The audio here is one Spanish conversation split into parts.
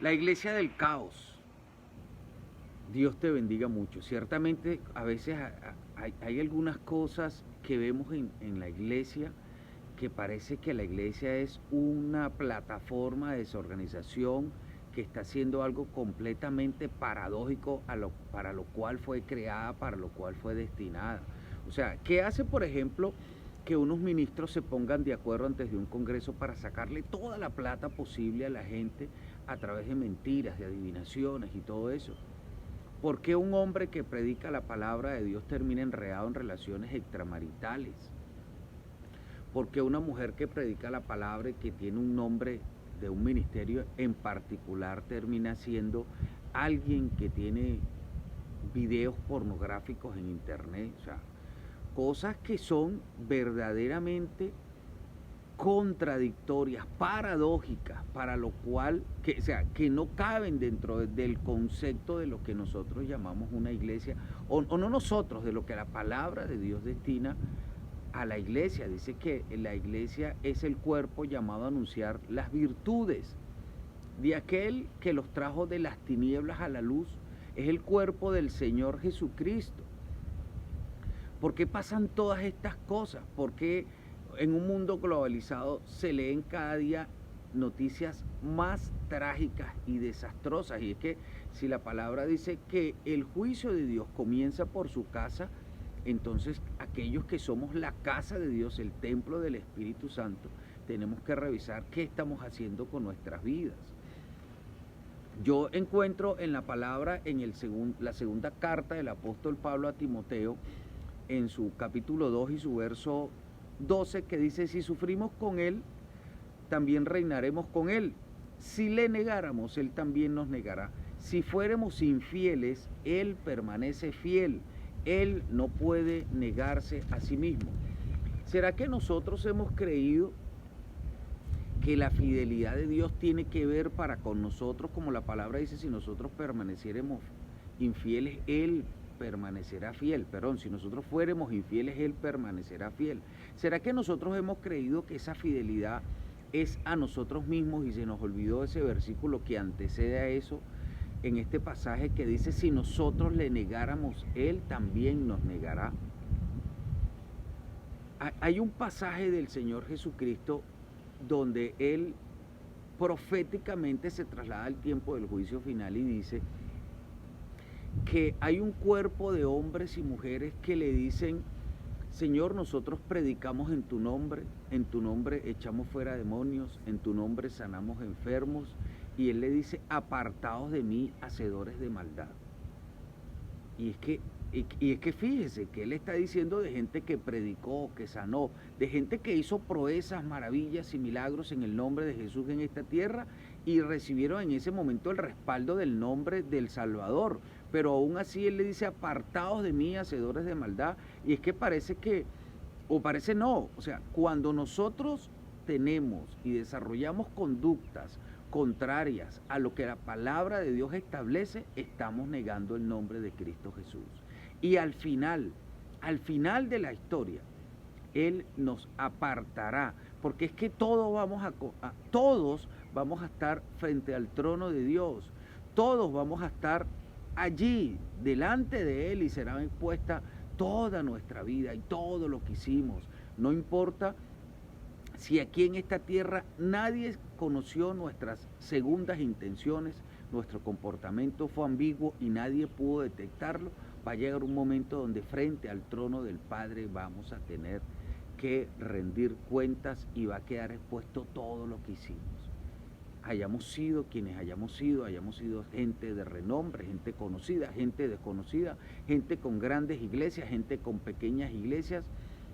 La iglesia del caos. Dios te bendiga mucho. Ciertamente a veces hay algunas cosas que vemos en la iglesia que parece que la iglesia es una plataforma de desorganización que está haciendo algo completamente paradójico para lo cual fue creada, para lo cual fue destinada. O sea, ¿qué hace, por ejemplo, que unos ministros se pongan de acuerdo antes de un congreso para sacarle toda la plata posible a la gente a través de mentiras, de adivinaciones y todo eso? ¿Por qué un hombre que predica la palabra de Dios termina enredado en relaciones extramaritales? ¿Por qué una mujer que predica la palabra y que tiene un nombre de un ministerio en particular termina siendo alguien que tiene videos pornográficos en internet? O sea, cosas que son verdaderamente contradictorias, paradójicas, para lo cual, o sea, que no caben dentro del concepto de lo que nosotros llamamos una iglesia, o no nosotros, de lo que la palabra de Dios destina a la iglesia. Dice que la iglesia es el cuerpo llamado a anunciar las virtudes de aquel que los trajo de las tinieblas a la luz. Es el cuerpo del Señor Jesucristo. ¿Por qué pasan todas estas cosas? ¿Por qué en un mundo globalizado se leen cada día noticias más trágicas y desastrosas? Y es que si la palabra dice que el juicio de Dios comienza por su casa, entonces aquellos que somos la casa de Dios, el templo del Espíritu Santo, tenemos que revisar qué estamos haciendo con nuestras vidas. Yo encuentro en la palabra, en la segunda carta del apóstol Pablo a Timoteo, en su capítulo 2 y su verso 12, que dice: si sufrimos con él, también reinaremos con él. Si le negáramos, él también nos negará. Si fuéramos infieles, él permanece fiel. Él no puede negarse a sí mismo. ¿Será que nosotros hemos creído que la fidelidad de Dios tiene que ver para con nosotros, como la palabra dice, si nosotros permaneciéramos infieles, Él permanecerá fiel? Perdón, si nosotros fuéramos infieles, Él permanecerá fiel. ¿Será que nosotros hemos creído que esa fidelidad es a nosotros mismos y se nos olvidó ese versículo que antecede a eso, en este pasaje que dice: si nosotros le negáramos, Él también nos negará? Hay un pasaje del Señor Jesucristo donde Él proféticamente se traslada al tiempo del juicio final y dice que hay un cuerpo de hombres y mujeres que le dicen: Señor, nosotros predicamos en tu nombre echamos fuera demonios, en tu nombre sanamos enfermos. Y Él le dice: apartaos de mí, hacedores de maldad. Y es que fíjese que Él está diciendo de gente que predicó, que sanó, de gente que hizo proezas, maravillas y milagros en el nombre de Jesús en esta tierra, y recibieron en ese momento el respaldo del nombre del Salvador. Pero aún así Él le dice: apartaos de mí, hacedores de maldad. Y es que parece que, o parece no, o sea, cuando nosotros tenemos y desarrollamos conductas contrarias a lo que la palabra de Dios establece, estamos negando el nombre de Cristo Jesús. Y al final de la historia, Él nos apartará, porque es que todos vamos a estar frente al trono de Dios, todos vamos a estar allí delante de Él, y será expuesta toda nuestra vida y todo lo que hicimos. No importa si aquí en esta tierra nadie conoció nuestras segundas intenciones, nuestro comportamiento fue ambiguo y nadie pudo detectarlo, va a llegar un momento donde frente al trono del Padre vamos a tener que rendir cuentas y va a quedar expuesto todo lo que hicimos. Hayamos sido quienes hayamos sido gente de renombre, gente conocida, gente desconocida, gente con grandes iglesias, gente con pequeñas iglesias,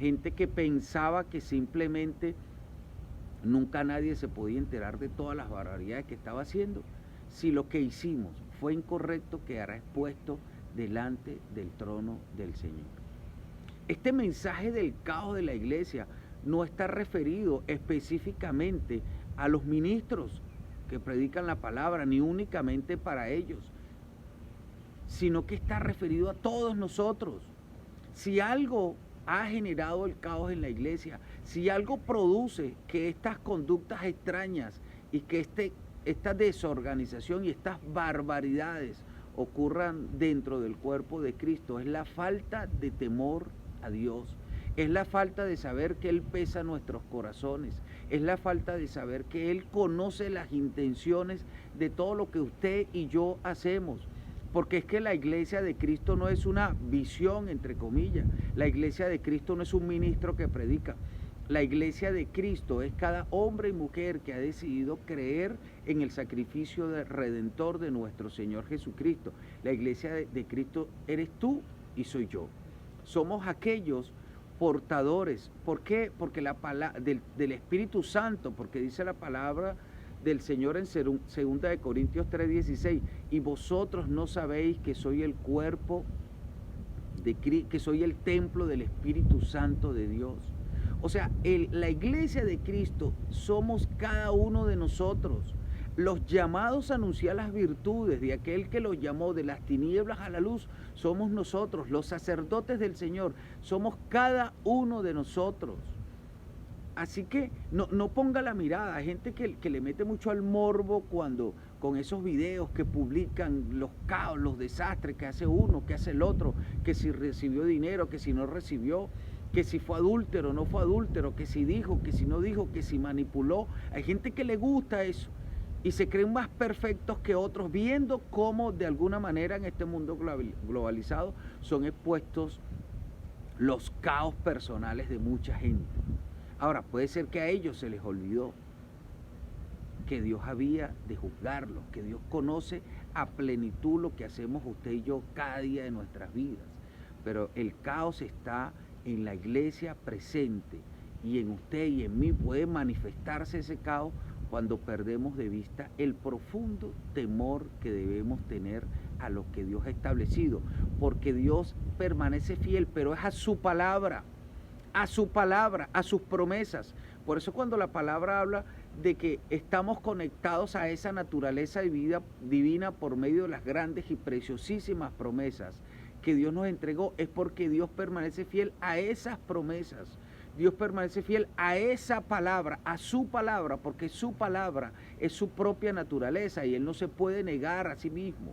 gente que pensaba que simplemente nunca nadie se podía enterar de todas las barbaridades que estaba haciendo. Si lo que hicimos fue incorrecto, quedará expuesto delante del trono del Señor. Este mensaje del caos de la iglesia no está referido específicamente a los ministros que predican la palabra, ni únicamente para ellos, sino que está referido a todos nosotros. Si algo ha generado el caos en la iglesia, si algo produce que estas conductas extrañas y que este esta desorganización y estas barbaridades ocurran dentro del cuerpo de Cristo, es la falta de temor a Dios, es la falta de saber que Él pesa nuestros corazones, es la falta de saber que Él conoce las intenciones de todo lo que usted y yo hacemos. Porque es que la iglesia de Cristo no es una visión, entre comillas. La iglesia de Cristo no es un ministro que predica. La iglesia de Cristo es cada hombre y mujer que ha decidido creer en el sacrificio redentor de nuestro Señor Jesucristo. La iglesia de Cristo eres tú y soy yo. Somos aquellos portadores. ¿Por qué? Porque la palabra del Espíritu Santo, porque dice la palabra del Señor en 2 de Corintios 3:16, y vosotros no sabéis que soy el cuerpo de Cristo, que soy el templo del Espíritu Santo de Dios. O sea, la iglesia de Cristo somos cada uno de nosotros, los llamados a anunciar las virtudes de aquel que los llamó de las tinieblas a la luz, somos nosotros, los sacerdotes del Señor, somos cada uno de nosotros. Así que no ponga la mirada. Hay gente que le mete mucho al morbo cuando con esos videos que publican los caos, los desastres que hace uno, que hace el otro, que si recibió dinero, que si no recibió, que si fue adúltero, no fue adúltero, que si dijo, que si no dijo, que si manipuló. Hay gente que le gusta eso y se creen más perfectos que otros, viendo cómo de alguna manera en este mundo globalizado son expuestos los caos personales de mucha gente. Ahora, puede ser que a ellos se les olvidó que Dios había de juzgarlos, que Dios conoce a plenitud lo que hacemos usted y yo cada día de nuestras vidas. Pero el caos está en la iglesia presente, y en usted y en mí puede manifestarse ese caos cuando perdemos de vista el profundo temor que debemos tener a lo que Dios ha establecido, porque Dios permanece fiel, pero es a su palabra, a sus promesas. Por eso cuando la palabra habla de que estamos conectados a esa naturaleza divina por medio de las grandes y preciosísimas promesas que Dios nos entregó, es porque Dios permanece fiel a esas promesas. Dios permanece fiel a esa palabra, a su palabra, porque su palabra es su propia naturaleza y Él no se puede negar a sí mismo.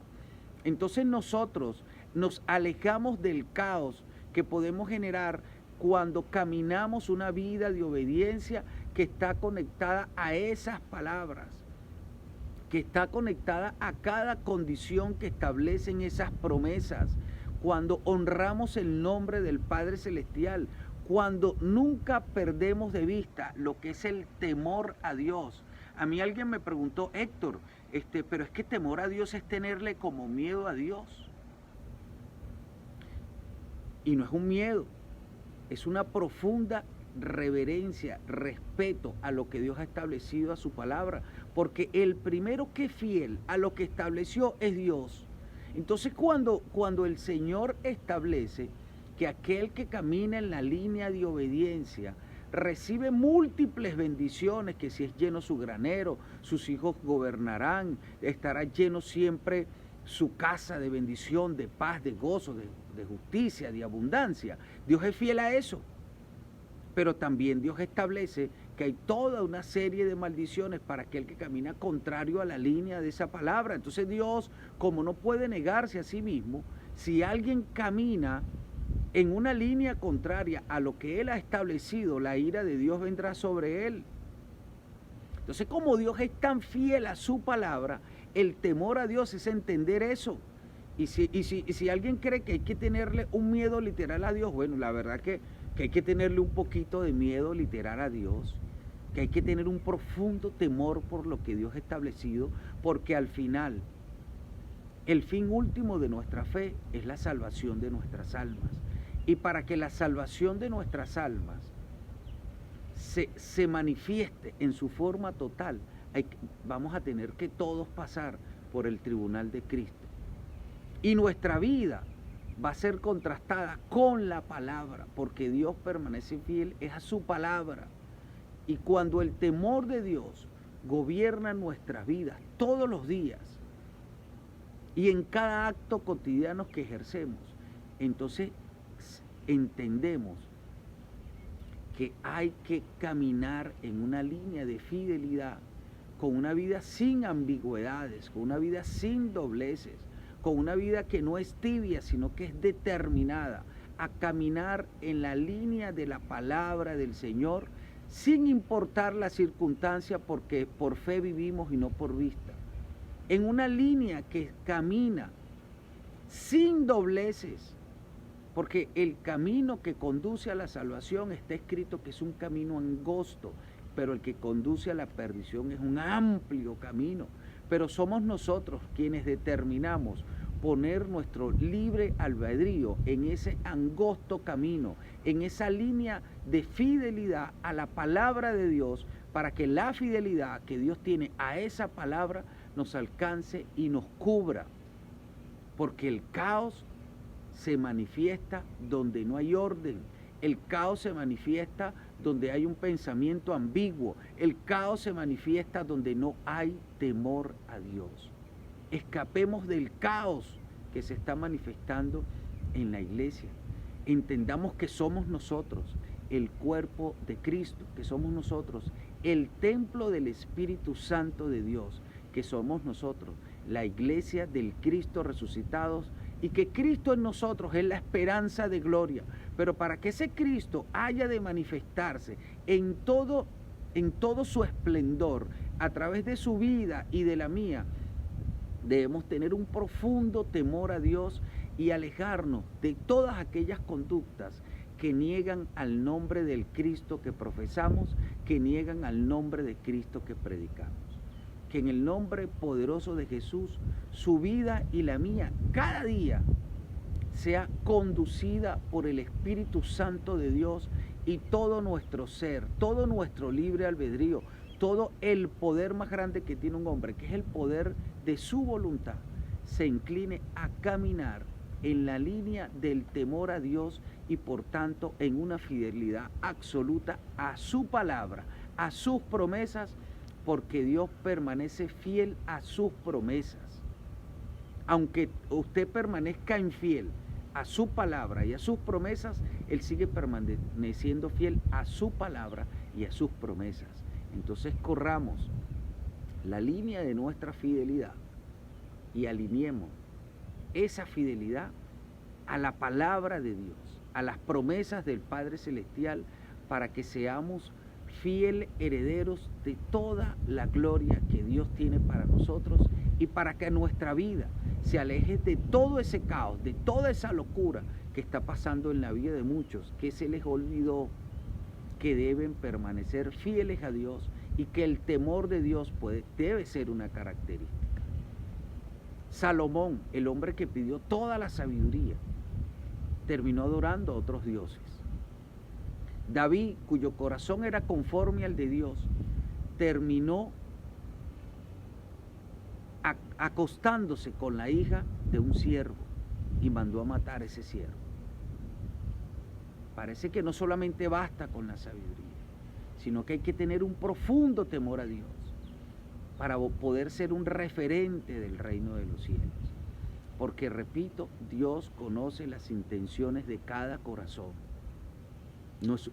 Entonces nosotros nos alejamos del caos que podemos generar cuando caminamos una vida de obediencia que está conectada a esas palabras, que está conectada a cada condición que establecen esas promesas, cuando honramos el nombre del Padre Celestial, cuando nunca perdemos de vista lo que es el temor a Dios. A mí alguien me preguntó, Héctor, pero es que temor a Dios es tenerle como miedo a Dios. Y no es un miedo, es una profunda reverencia, respeto a lo que Dios ha establecido, a su palabra, porque el primero que es fiel a lo que estableció es Dios. Entonces cuando el Señor establece que aquel que camina en la línea de obediencia recibe múltiples bendiciones, que si es lleno su granero, sus hijos gobernarán, estará lleno siempre su casa de bendición, de paz, de gozo, de justicia, de abundancia. Dios es fiel a eso. Pero también Dios establece que hay toda una serie de maldiciones para aquel que camina contrario a la línea de esa palabra. Entonces Dios, como no puede negarse a sí mismo, si alguien camina en una línea contraria a lo que Él ha establecido, la ira de Dios vendrá sobre él. Entonces, como Dios es tan fiel a su palabra, el temor a Dios es entender eso. Y si alguien cree que hay que tenerle un miedo literal a Dios, bueno, la verdad que hay que tenerle un poquito de miedo literal a Dios, que hay que tener un profundo temor por lo que Dios ha establecido, porque al final, el fin último de nuestra fe es la salvación de nuestras almas. Y para que la salvación de nuestras almas se manifieste en su forma total, vamos a tener que todos pasar por el tribunal de Cristo. Y nuestra vida va a ser contrastada con la palabra, porque Dios permanece fiel es a su palabra. Y cuando el temor de Dios gobierna nuestras vidas todos los días y en cada acto cotidiano que ejercemos, entonces entendemos que hay que caminar en una línea de fidelidad con una vida sin ambigüedades, con una vida sin dobleces, con una vida que no es tibia, sino que es determinada a caminar en la línea de la palabra del Señor, sin importar la circunstancia, porque por fe vivimos y no por vista. En una línea que camina sin dobleces, porque el camino que conduce a la salvación está escrito que es un camino angosto, pero el que conduce a la perdición es un amplio camino. Pero somos nosotros quienes determinamos poner nuestro libre albedrío en ese angosto camino, en esa línea de fidelidad a la palabra de Dios, para que la fidelidad que Dios tiene a esa palabra nos alcance y nos cubra. Porque el caos se manifiesta donde no hay orden. El caos se manifiesta donde hay un pensamiento ambiguo. El caos se manifiesta donde no hay temor a Dios. Escapemos del caos que se está manifestando en la iglesia. Entendamos que somos nosotros el cuerpo de Cristo, que somos nosotros el templo del Espíritu Santo de Dios, que somos nosotros la iglesia del Cristo resucitados, y que Cristo en nosotros es la esperanza de gloria. Pero para que ese Cristo haya de manifestarse en todo su esplendor, a través de su vida y de la mía, debemos tener un profundo temor a Dios y alejarnos de todas aquellas conductas que niegan al nombre del Cristo que profesamos, que niegan al nombre de Cristo que predicamos. Que en el nombre poderoso de Jesús, su vida y la mía, cada día, sea conducida por el Espíritu Santo de Dios, y todo nuestro ser, todo nuestro libre albedrío, todo el poder más grande que tiene un hombre, que es el poder de su voluntad, se incline a caminar en la línea del temor a Dios y por tanto en una fidelidad absoluta a su palabra, a sus promesas, porque Dios permanece fiel a sus promesas. Aunque usted permanezca infiel a su palabra y a sus promesas, Él sigue permaneciendo fiel a su palabra y a sus promesas. Entonces corramos la línea de nuestra fidelidad y alineemos esa fidelidad a la palabra de Dios, a las promesas del Padre Celestial, para que seamos fieles herederos de toda la gloria que Dios tiene para nosotros, y para que nuestra vida se aleje de todo ese caos, de toda esa locura que está pasando en la vida de muchos, que se les olvidó que deben permanecer fieles a Dios y que el temor de Dios debe ser una característica. Salomón, el hombre que pidió toda la sabiduría, terminó adorando a otros dioses. David, cuyo corazón era conforme al de Dios, terminó acostándose con la hija de un siervo y mandó a matar a ese siervo. Parece que no solamente basta con la sabiduría, sino que hay que tener un profundo temor a Dios para poder ser un referente del reino de los cielos. Porque, repito, Dios conoce las intenciones de cada corazón.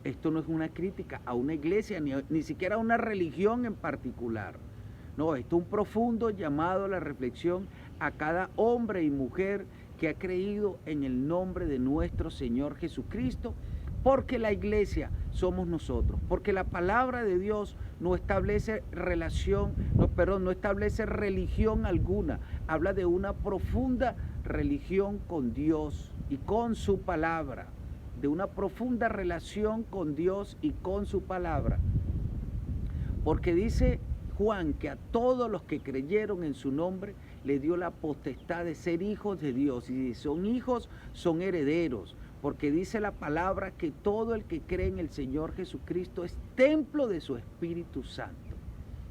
Esto no es una crítica a una iglesia, ni siquiera a una religión en particular. No, esto es un profundo llamado a la reflexión a cada hombre y mujer que ha creído en el nombre de nuestro Señor Jesucristo, porque la iglesia somos nosotros, porque la palabra de Dios no establece no establece religión alguna, habla de una profunda religión con Dios y con su palabra, de una profunda relación con Dios y con su palabra, porque dice Juan que a todos los que creyeron en su nombre le dio la potestad de ser hijos de Dios, y si son hijos, son herederos, porque dice la palabra que todo el que cree en el Señor Jesucristo es templo de su Espíritu Santo,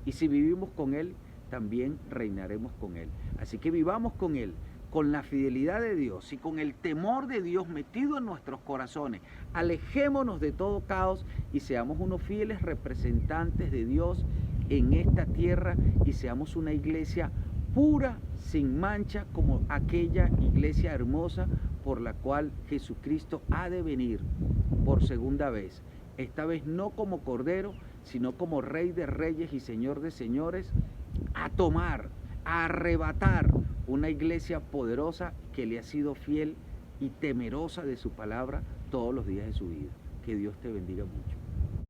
y si vivimos con Él, también reinaremos con Él. Así que vivamos con Él, con la fidelidad de Dios y con el temor de Dios metido en nuestros corazones. Alejémonos de todo caos y seamos unos fieles representantes de Dios en esta tierra, y seamos una iglesia pura, sin mancha, como aquella iglesia hermosa por la cual Jesucristo ha de venir por segunda vez. Esta vez no como cordero, sino como Rey de Reyes y Señor de Señores, a tomar, a arrebatar una iglesia poderosa que le ha sido fiel y temerosa de su palabra todos los días de su vida. Que Dios te bendiga mucho.